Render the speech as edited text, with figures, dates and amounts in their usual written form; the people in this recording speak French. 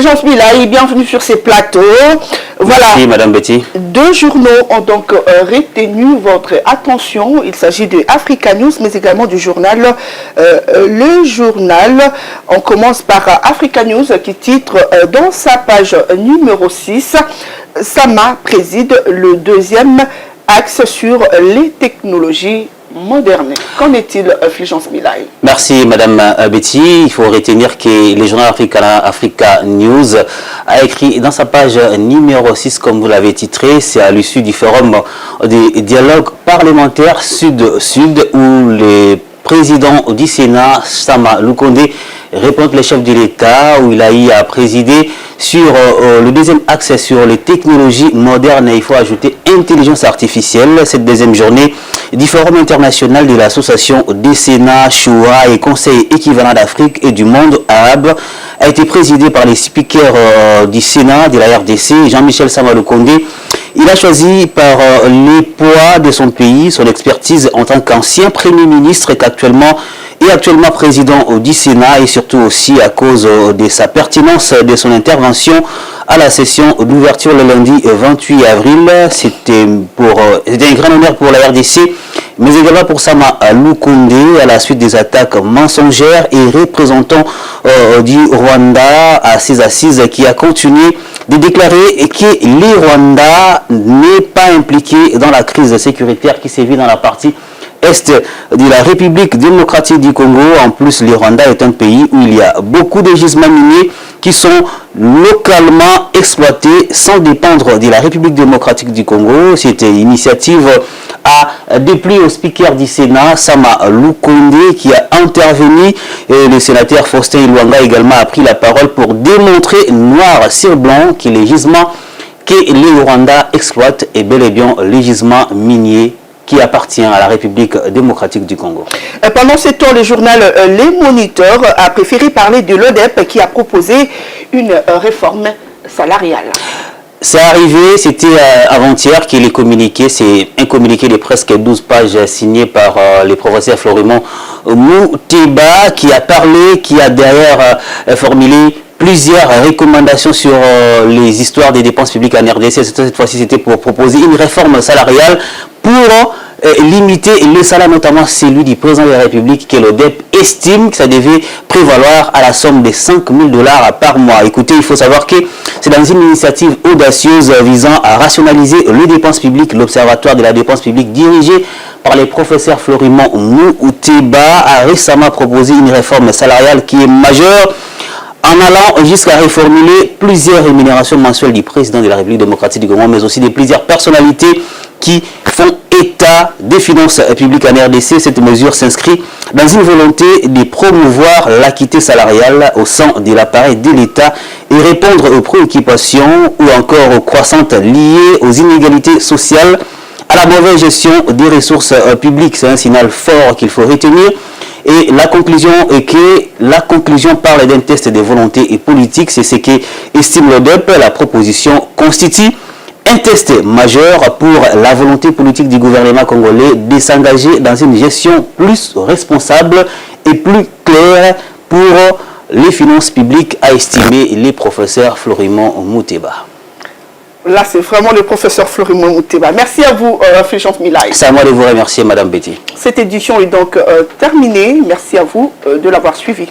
Fulgence Milaï, bienvenue sur ces plateaux. Voilà. Merci Madame Betty. Deux journaux ont donc retenu votre attention. Il s'agit de Africa News, mais également du journal Le Journal. On commence par Africa News qui titre dans sa page numéro 6, Sama préside le deuxième axe sur les technologies moderne. Qu'en est-il, Fulgence Milaï? Merci Madame Betty. Il faut retenir que le journal Africa News a écrit dans sa page numéro 6, comme vous l'avez titré, c'est à l'issue du forum des dialogues parlementaires Sud-Sud où le président du Sénat, Sama Lukonde, répond les chefs de l'État, où il a eu à présider sur le deuxième axe sur les technologies modernes, et il faut ajouter intelligence artificielle. Cette deuxième journée du Forum international de l'association des Sénats, Choura et Conseil équivalent d'Afrique et du monde arabe a été présidée par les speakers du Sénat de la RDC, Jean-Michel Sama Lukonde. Il a choisi par les poids de son pays, son expertise en tant qu'ancien Premier ministre et actuellement président du Sénat, et surtout aussi à cause de sa pertinence de son intervention à la session d'ouverture le lundi 28 avril. C'était un grand honneur pour la RDC, mais également pour Sama Lukonde à la suite des attaques mensongères et représentants du Rwanda à ses assises, qui a continué de déclarer que le Rwanda n'est pas impliqué dans la crise sécuritaire qui sévit dans la partie est de la République démocratique du Congo. En plus, le Rwanda est un pays où il y a beaucoup de gisements miniers qui sont localement exploités sans dépendre de la République démocratique du Congo. Cette initiative a déplu au speaker du Sénat, Sama Lukonde, qui a intervenu. Et le sénateur Faustin Iluanga également a pris la parole pour démontrer noir sur blanc que les gisements que le Rwanda exploite est bel et bien les gisements miniers qui appartient à la République démocratique du Congo. Pendant ce temps, le journal Les Moniteurs a préféré parler de l'ODEP qui a proposé une réforme salariale. C'est arrivé, c'était avant-hier qu'il est communiqué, c'est un communiqué de presque 12 pages signé par le professeur Florimond Mouteba qui a parlé, qui a derrière formulé plusieurs recommandations sur les histoires des dépenses publiques en RDC. Cette fois-ci, c'était pour proposer une réforme salariale pour limiter le salaire, notamment celui du président de la République, que l'ODEP estime que ça devait prévaloir à la somme de 5 000 $ par mois. Écoutez, il faut savoir que c'est dans une initiative audacieuse visant à rationaliser les dépenses publiques. L'Observatoire de la dépense publique, dirigé par les professeurs Florimond Mouteba, a récemment proposé une réforme salariale qui est majeure, en allant jusqu'à reformuler plusieurs rémunérations mensuelles du président de la République démocratique du Congo, mais aussi de plusieurs personnalités qui font état des finances publiques en RDC. Cette mesure s'inscrit dans une volonté de promouvoir l'équité salariale au sein de l'appareil de l'État et répondre aux préoccupations ou encore aux croissantes liées aux inégalités sociales, à la mauvaise gestion des ressources publiques. C'est un signal fort qu'il faut retenir. Et la conclusion est que la conclusion parle d'un test de volonté et politique. C'est ce que estime l'ODEP. La proposition constitue un test majeur pour la volonté politique du gouvernement congolais de s'engager dans une gestion plus responsable et plus claire pour les finances publiques, a estimé le professeur Florimond Mouteba. Là, c'est vraiment le professeur Florimond Mouteba. Merci à vous, Fulgence Milaï. C'est à moi de vous remercier, Madame Betty. Cette édition est donc terminée. Merci à vous de l'avoir suivi.